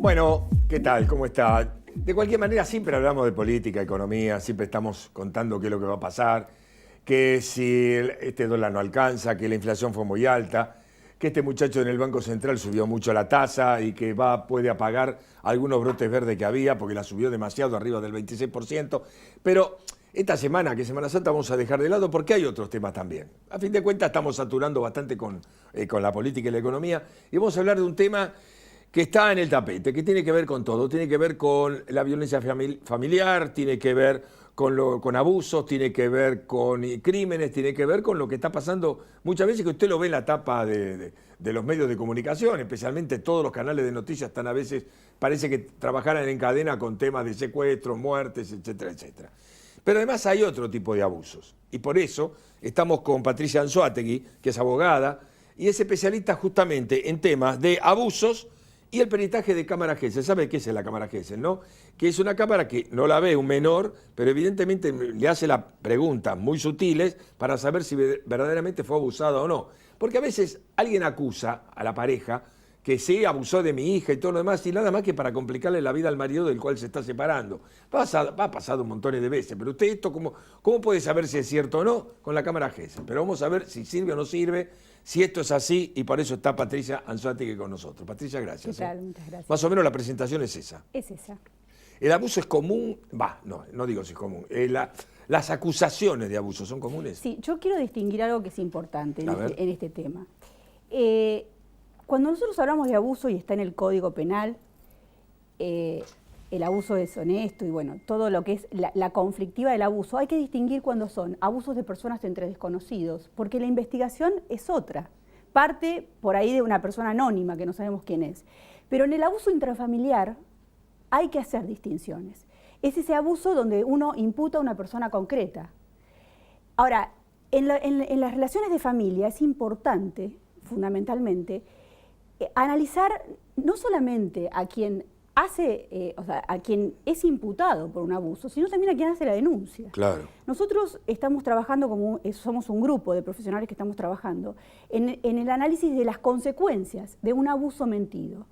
Bueno, ¿qué tal? ¿Cómo está? De cualquier manera, siempre hablamos de política, economía, siempre estamos contando qué es lo que va a pasar, que si este dólar no alcanza, que la inflación fue muy alta, que este muchacho en el Banco Central subió mucho la tasa y que puede apagar algunos brotes verdes que había porque la subió demasiado, arriba del 26%. Pero esta semana, que es Semana Santa, vamos a dejar de lado porque hay otros temas también. A fin de cuentas, estamos saturando bastante con la política y la economía y vamos a hablar de un tema que está en el tapete, que tiene que ver con todo, tiene que ver con la violencia familiar, tiene que ver con abusos, tiene que ver con crímenes, tiene que ver con lo que está pasando muchas veces que usted lo ve en la tapa de los medios de comunicación, especialmente todos los canales de noticias están a veces, parece que trabajaran en cadena con temas de secuestros, muertes, etcétera, etcétera. Pero además hay otro tipo de abusos y por eso estamos con Patricia Anzoátegui, que es abogada y es especialista justamente en temas de abusos y el peritaje de cámara Gesell. ¿Sabe qué es la cámara Gesell, no? Que es una cámara que no la ve un menor, pero evidentemente le hace las preguntas muy sutiles para saber si verdaderamente fue abusado o no. Porque a veces alguien acusa a la pareja que sí abusó de mi hija y todo lo demás, y nada más que para complicarle la vida al marido del cual se está separando. Ha pasado un montón de veces, pero usted esto, ¿cómo puede saber si es cierto o no? Con la cámara Gesell. Pero vamos a ver si sirve o no sirve, si esto es así, y por eso está Patricia Anzoátegui con nosotros. Patricia, gracias. ¿Qué tal? Muchas gracias. Más o menos la presentación es esa. Es esa. ¿El abuso es común? No digo si es común. Las acusaciones de abuso son comunes. Sí, yo quiero distinguir algo que es importante en este tema. Cuando nosotros hablamos de abuso y está en el Código Penal, el abuso deshonesto y bueno, todo lo que es la conflictiva del abuso, hay que distinguir cuando son abusos de personas entre desconocidos, porque la investigación es otra. Parte por ahí de una persona anónima que no sabemos quién es. Pero en el abuso intrafamiliar hay que hacer distinciones. Es ese abuso donde uno imputa a una persona concreta. Ahora, en las relaciones de familia es importante, fundamentalmente, analizar no solamente a quien a quien es imputado por un abuso, sino también a quien hace la denuncia. Claro. Nosotros estamos trabajando somos un grupo de profesionales que estamos trabajando en el análisis de las consecuencias de un abuso mentido.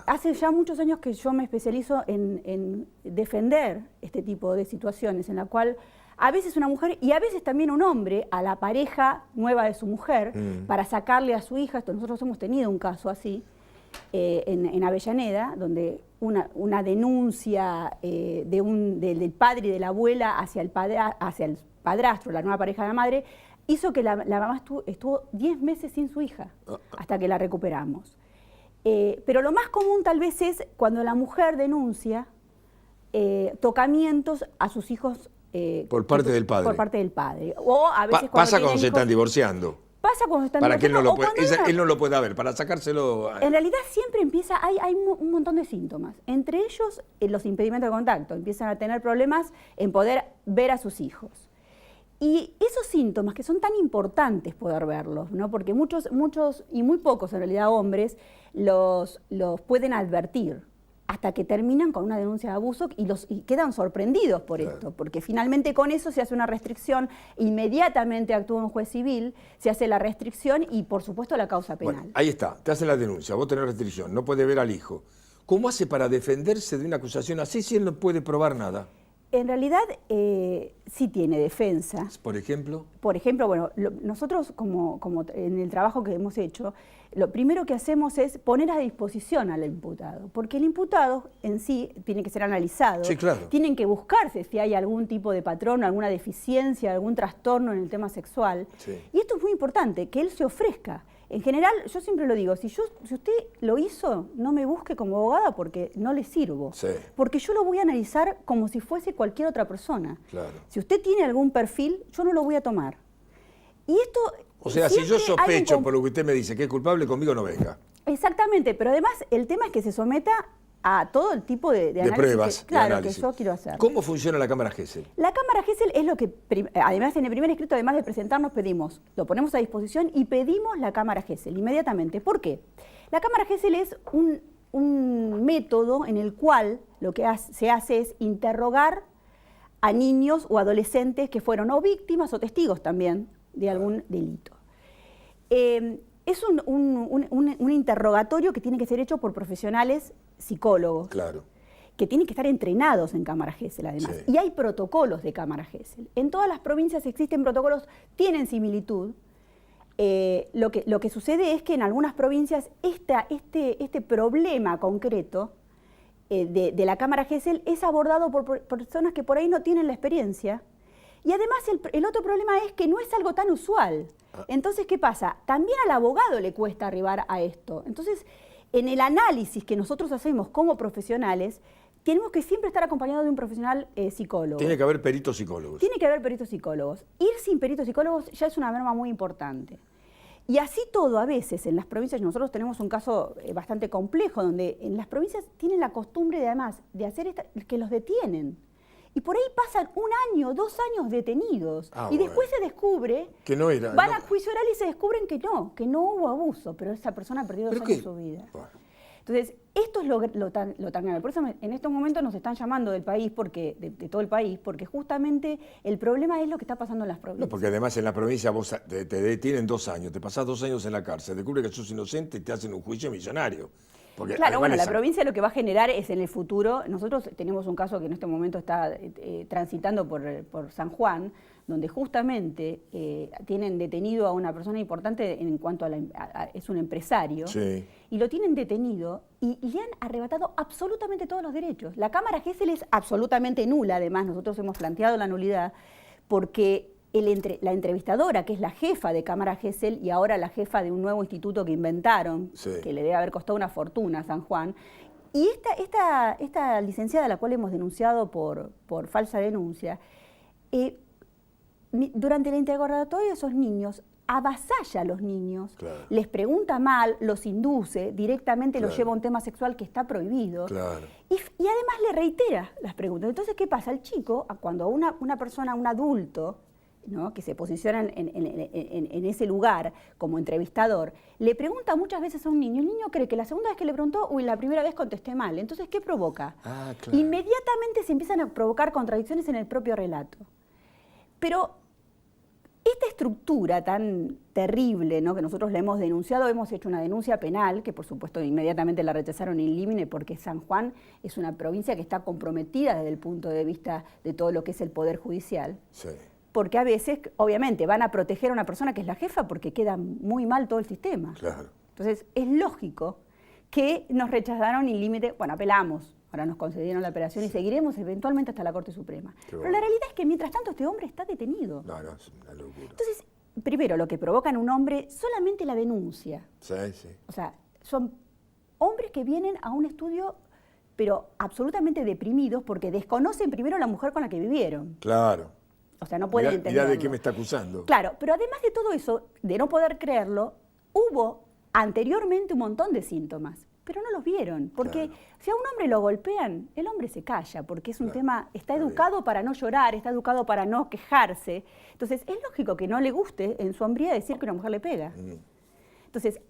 Hace ya muchos años que yo me especializo en defender este tipo de situaciones en la cual a veces una mujer y a veces también un hombre a la pareja nueva de su mujer para sacarle a su hija. Nosotros hemos tenido un caso así en Avellaneda, donde una denuncia del padre y de la abuela hacia el padrastro, la nueva pareja de la madre, hizo que la mamá estuvo 10 meses sin su hija hasta que la recuperamos. Pero lo más común tal vez es cuando la mujer denuncia tocamientos a sus hijos por parte del padre. Por parte del padre. O a veces pasa cuando se están divorciando. Pasa cuando están para que él no divorciando. él no lo pueda ver, para sacárselo. En realidad siempre hay un montón de síntomas. Entre ellos, los impedimentos de contacto. Empiezan a tener problemas en poder ver a sus hijos. Y esos síntomas que son tan importantes poder verlos, ¿no? Porque muchos y muy pocos en realidad hombres los pueden advertir hasta que terminan con una denuncia de abuso y quedan sorprendidos por esto, porque finalmente con eso se hace una restricción, inmediatamente actúa un juez civil, se hace la restricción y por supuesto la causa penal. Bueno, ahí está, te hacen la denuncia, vos tenés restricción, no puede ver al hijo. ¿Cómo hace para defenderse de una acusación así si él no puede probar nada? En realidad sí tiene defensa. ¿Por ejemplo? Por ejemplo, bueno, nosotros como en el trabajo que hemos hecho, lo primero que hacemos es poner a disposición al imputado, porque el imputado en sí tiene que ser analizado. Sí, claro. Tienen que buscarse si hay algún tipo de patrón, alguna deficiencia, algún trastorno en el tema sexual. Sí. Y esto es muy importante, que él se ofrezca. En general, yo siempre lo digo, si usted lo hizo, no me busque como abogada porque no le sirvo. Sí. Porque yo lo voy a analizar como si fuese cualquier otra persona. Claro. Si usted tiene algún perfil, yo no lo voy a tomar. Y esto... O sea, si yo sospecho por lo que usted me dice que es culpable, conmigo no venga. Exactamente, pero además el tema es que se someta a todo el tipo de análisis. De pruebas, claro, que yo quiero hacer. ¿Cómo funciona la cámara Gesell? La cámara Gesell es lo que, además en el primer escrito, además de presentarnos, pedimos, lo ponemos a disposición y pedimos la cámara Gesell inmediatamente. ¿Por qué? La cámara Gesell es un método en el cual lo que se hace es interrogar a niños o adolescentes que fueron o víctimas o testigos también de algún delito. es un interrogatorio que tiene que ser hecho por profesionales psicólogos. Claro. Que tienen que estar entrenados en cámara Gesell, además. Sí. Y hay protocolos de cámara Gesell. En todas las provincias existen protocolos, tienen similitud. Lo que sucede es que en algunas provincias este problema concreto de la cámara Gesell es abordado por personas que por ahí no tienen la experiencia. Y además el otro problema es que no es algo tan usual. Entonces, ¿qué pasa? También al abogado le cuesta arribar a esto. Entonces, en el análisis que nosotros hacemos como profesionales, tenemos que siempre estar acompañados de un profesional psicólogo. Tiene que haber peritos psicólogos. Tiene que haber peritos psicólogos. Ir sin peritos psicólogos ya es una norma muy importante. Y así todo, a veces, en las provincias, nosotros tenemos un caso bastante complejo, donde en las provincias tienen la costumbre, además, de hacer que los detienen. Y por ahí pasan 1 año, 2 años detenidos. Y después se descubre, que no era, van a juicio oral y se descubren que no hubo abuso, pero esa persona perdió 2 años de su vida. Entonces, esto es lo tan grave. Por eso en estos momentos nos están llamando del país, de todo el país, porque justamente el problema es lo que está pasando en las provincias. No, porque además en la provincia vos te detienen 2 años, te pasás 2 años en la cárcel, descubre que sos inocente y te hacen un juicio millonario. Porque claro, bueno, la provincia lo que va a generar es en el futuro, nosotros tenemos un caso que en este momento está transitando por San Juan, donde justamente tienen detenido a una persona importante en cuanto es un empresario, sí. Y lo tienen detenido y le han arrebatado absolutamente todos los derechos. La cámara Gesell es absolutamente nula, además nosotros hemos planteado la nulidad, porque la entrevistadora, que es la jefa de cámara Gesell y ahora la jefa de un nuevo instituto que inventaron, sí, que le debe haber costado una fortuna a San Juan, y esta licenciada a la cual hemos denunciado por falsa denuncia, durante el interrogatorio de esos niños, avasalla a los niños, claro, les pregunta mal, los induce, directamente, claro, los lleva a un tema sexual que está prohibido, claro, y además le reitera las preguntas. Entonces, ¿qué pasa? El chico, cuando una persona, un adulto, ¿no?, que se posiciona en ese lugar como entrevistador, le pregunta muchas veces a un niño, el niño cree que la segunda vez que le preguntó, la primera vez contesté mal. Entonces, ¿qué provoca? Claro. Inmediatamente se empiezan a provocar contradicciones en el propio relato. Pero esta estructura tan terrible, ¿no?, que nosotros le hemos denunciado, hemos hecho una denuncia penal, que por supuesto inmediatamente la rechazaron in limine, porque San Juan es una provincia que está comprometida desde el punto de vista de todo lo que es el Poder Judicial. Sí. Porque a veces, obviamente, van a proteger a una persona que es la jefa porque queda muy mal todo el sistema. Claro. Entonces, es lógico que nos rechazaron in limine, bueno, apelamos, ahora nos concedieron la apelación, sí, y seguiremos eventualmente hasta la Corte Suprema. Pero la realidad es que mientras tanto este hombre está detenido. No, es una locura. Entonces, primero, lo que provoca en un hombre, solamente la denuncia. Sí, sí. O sea, son hombres que vienen a un estudio, pero absolutamente deprimidos, porque desconocen primero a la mujer con la que vivieron. Claro. O sea, no pueden entenderlo. Mirá de qué me está acusando. Claro, pero además de todo eso, de no poder creerlo, hubo anteriormente un montón de síntomas, pero no los vieron, porque claro, si a un hombre lo golpean, el hombre se calla, porque es un tema, está educado para no llorar, está educado para no quejarse. Entonces, es lógico que no le guste en su hombría decir que una mujer le pega. Entonces,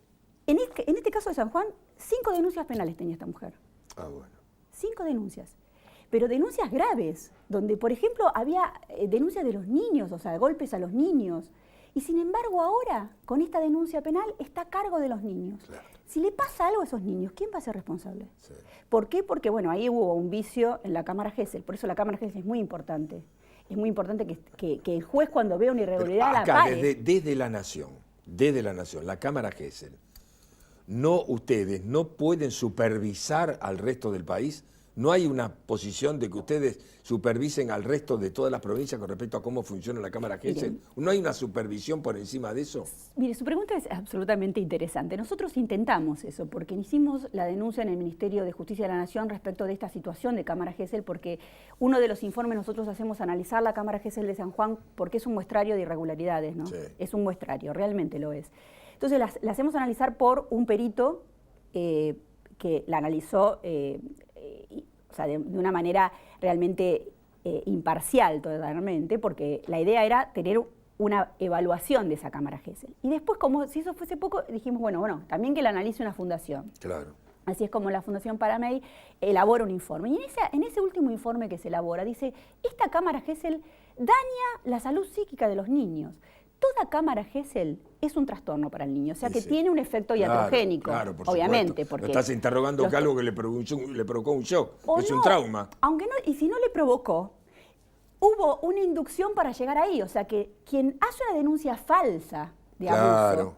en este caso de San Juan, 5 denuncias penales tenía esta mujer. Ah, bueno. 5 denuncias. Pero denuncias graves, donde, por ejemplo, había denuncias de los niños, o sea, golpes a los niños. Y sin embargo, ahora, con esta denuncia penal, está a cargo de los niños. Claro. Si le pasa algo a esos niños, ¿quién va a ser responsable? Sí. ¿Por qué? Porque, bueno, ahí hubo un vicio en la cámara Gesell. Por eso la cámara Gesell es muy importante. Es muy importante que el juez, cuando vea una irregularidad, la pare. Desde la Nación, la cámara Gesell, ustedes no pueden supervisar al resto del país. ¿No hay una posición de que ustedes supervisen al resto de todas las provincias con respecto a cómo funciona la cámara Gesell? ¿No hay una supervisión por encima de eso? Mire, su pregunta es absolutamente interesante. Nosotros intentamos eso, porque hicimos la denuncia en el Ministerio de Justicia de la Nación respecto de esta situación de cámara Gesell, porque uno de los informes nosotros hacemos analizar la cámara Gesell de San Juan porque es un muestrario de irregularidades, ¿no? Sí. Es un muestrario, realmente lo es. Entonces la hacemos analizar por un perito que la analizó o sea, de una manera realmente imparcial totalmente, porque la idea era tener una evaluación de esa cámara Gesell. Y después, como si eso fuese poco, dijimos, bueno, también que la analice una fundación. Claro. Así es como la Fundación Paramey elabora un informe. Y en ese último informe que se elabora, dice, esta cámara Gesell daña la salud psíquica de los niños. toda cámara Gesell es un trastorno para el niño, o sea que Sí. tiene un efecto Claro, iatrogénico, claro, por obviamente. supuesto. Porque Lo estás interrogando que algo que le provocó un shock, o es no, un trauma. Aunque no, y si no le provocó, hubo una inducción para llegar ahí, o sea que quien hace una denuncia falsa de abuso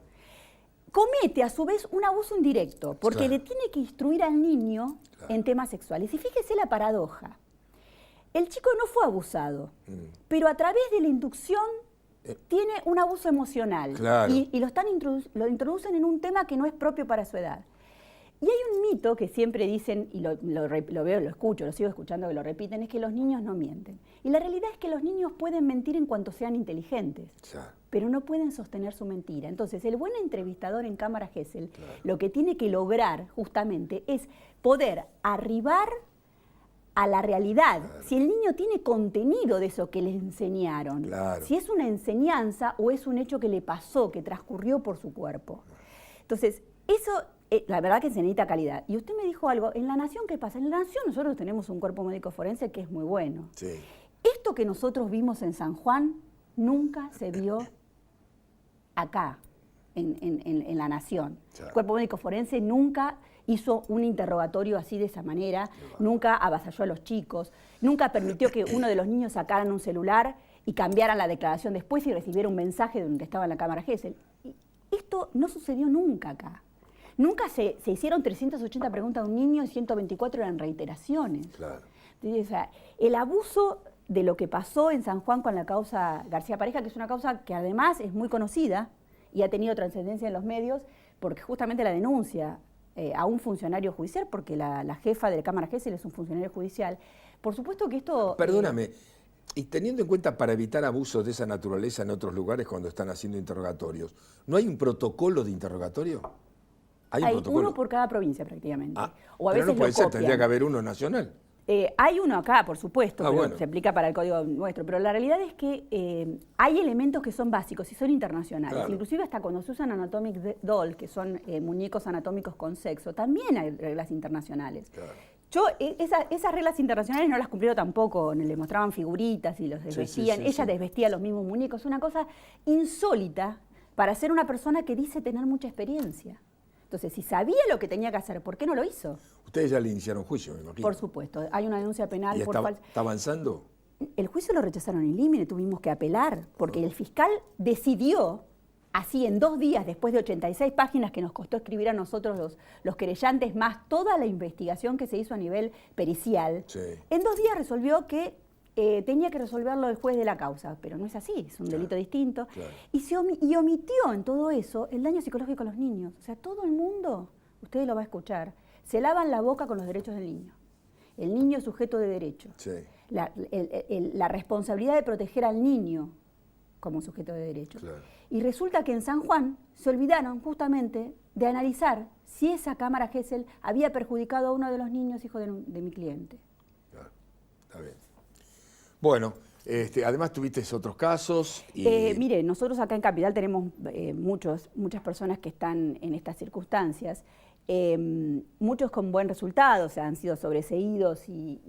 comete a su vez un abuso indirecto, porque le tiene que instruir al niño en temas sexuales. Y fíjese la paradoja. El chico no fue abusado, pero a través de la inducción tiene un abuso emocional. Claro. Y lo introducen en un tema que no es propio para su edad. Y hay un mito que siempre dicen, y lo veo, lo escucho, lo sigo escuchando que lo repiten, es que los niños no mienten. Y la realidad es que los niños pueden mentir en cuanto sean inteligentes, pero no pueden sostener su mentira. Entonces, el buen entrevistador en cámara Gesell, lo que tiene que lograr justamente es poder arribar a la realidad. Si el niño tiene contenido de eso que le enseñaron, si es una enseñanza o es un hecho que le pasó, que transcurrió por su cuerpo. Entonces, eso... la verdad que se necesita calidad. Y usted me dijo algo, en La Nación, ¿qué pasa? En La Nación nosotros tenemos un cuerpo médico forense que es muy bueno. Sí. Esto que nosotros vimos en San Juan nunca se vio acá, en La Nación. El cuerpo médico forense nunca hizo un interrogatorio así de esa manera, nunca avasalló a los chicos, nunca permitió que uno de los niños sacaran un celular y cambiaran la declaración después y recibiera un mensaje de donde estaba en la cámara Gesell. Y esto no sucedió nunca acá. Nunca se hicieron 380 preguntas a un niño y 124 eran reiteraciones. Entonces, o sea, el abuso de lo que pasó en San Juan con la causa García Pareja, que es una causa que además es muy conocida y ha tenido trascendencia en los medios, porque justamente la denuncia a un funcionario judicial, porque la jefa de la Cámara Gesell es un funcionario judicial. Por supuesto que esto... Perdóname, y teniendo en cuenta para evitar abusos de esa naturaleza en otros lugares cuando están haciendo interrogatorios, ¿no hay un protocolo de interrogatorio? Hay uno por cada provincia prácticamente. O a veces no puede ser, tendría que haber uno nacional. Hay uno acá, por supuesto, pero bueno. se aplica para el código nuestro. Pero la realidad es que hay elementos que son básicos y son internacionales. Inclusive hasta cuando se usan anatomic doll, que son muñecos anatómicos con sexo, también hay reglas internacionales. Yo esas reglas internacionales no las cumplieron tampoco, le mostraban figuritas y los desvestían. Ella desvestía los mismos muñecos, una cosa insólita para ser una persona que dice tener mucha experiencia. Entonces, si sabía lo que tenía que hacer, ¿por qué no lo hizo? Ustedes ya le iniciaron juicio, me imagino. Por supuesto, hay una denuncia penal por falsa. ¿Está avanzando? El juicio lo rechazaron en límite, tuvimos que apelar, porque el fiscal decidió, así en 2 días, después de 86 páginas que nos costó escribir a nosotros los querellantes, más toda la investigación que se hizo a nivel pericial, en 2 días resolvió que tenía que resolverlo el juez de la causa, pero no es así, es un delito distinto. Y omitió en todo eso el daño psicológico a los niños. O sea, todo el mundo, ustedes lo va a escuchar, se lavan la boca con los derechos del niño. El niño es sujeto de derecho. La responsabilidad de proteger al niño como sujeto de derecho. Y resulta que en San Juan se olvidaron justamente de analizar si esa cámara Gesell había perjudicado a uno de los niños hijos de mi cliente. Está bien. Bueno, además tuviste otros casos. Mire, nosotros acá en Capital tenemos muchas personas que están en estas circunstancias, muchos con buen resultado, o sea, han sido sobreseídos y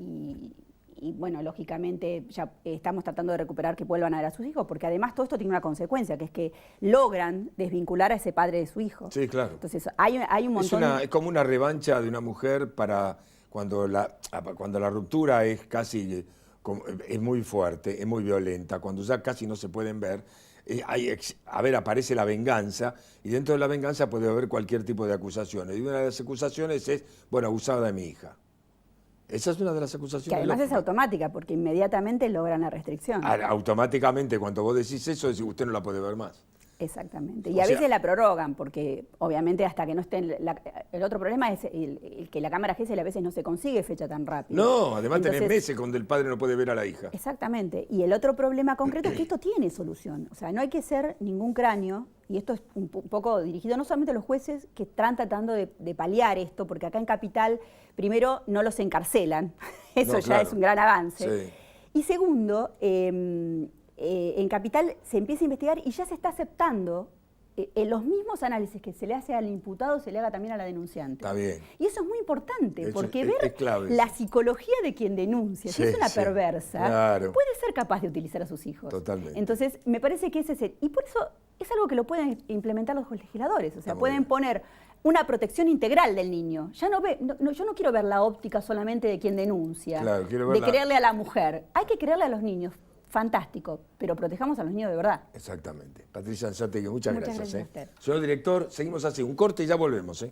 bueno, lógicamente ya estamos tratando de recuperar que vuelvan a ver a sus hijos, porque además todo esto tiene una consecuencia, que es que logran desvincular a ese padre de su hijo. Sí, claro. Entonces hay un montón... Es como una revancha de una mujer para cuando la ruptura es casi... es muy fuerte, es muy violenta, cuando ya casi no se pueden ver, aparece la venganza, y dentro de la venganza puede haber cualquier tipo de acusaciones. Y una de las acusaciones es, bueno, abusaba de mi hija. Esa es una de las acusaciones. Que además es automática, porque inmediatamente logran la restricción. Automáticamente, cuando vos decís eso, usted no la puede ver más. Exactamente. Y a veces la prorrogan, porque obviamente hasta que no estén... el otro problema es el que la cámara Gesell a veces no se consigue fecha tan rápido. No, además tenés meses cuando el padre no puede ver a la hija. Exactamente. Y el otro problema concreto es que esto tiene solución. O sea, no hay que ser ningún cráneo, y esto es un poco dirigido no solamente a los jueces que están tratando de paliar esto, porque acá en Capital, primero, no los encarcelan. Eso ya es un gran avance. Y segundo... en Capital se empieza a investigar y ya se está aceptando los mismos análisis que se le hace al imputado se le haga también a la denunciante. Está bien. Y eso es muy importante, Eso porque es clave. la psicología de quien denuncia, si es una perversa, claro. puede ser capaz de utilizar a sus hijos. Totalmente. Entonces, me parece que ese es y por eso es algo que lo pueden implementar los legisladores, o sea, pueden poner una protección integral del niño. Ya yo no quiero ver la óptica solamente de quien denuncia, claro, de creerle a la mujer. Hay que creerle a los niños. Fantástico, pero protejamos a los niños de verdad. Exactamente. Patricia Anzoátegui, muchas gracias. Gracias a usted. Señor director, seguimos así. Un corte y ya volvemos.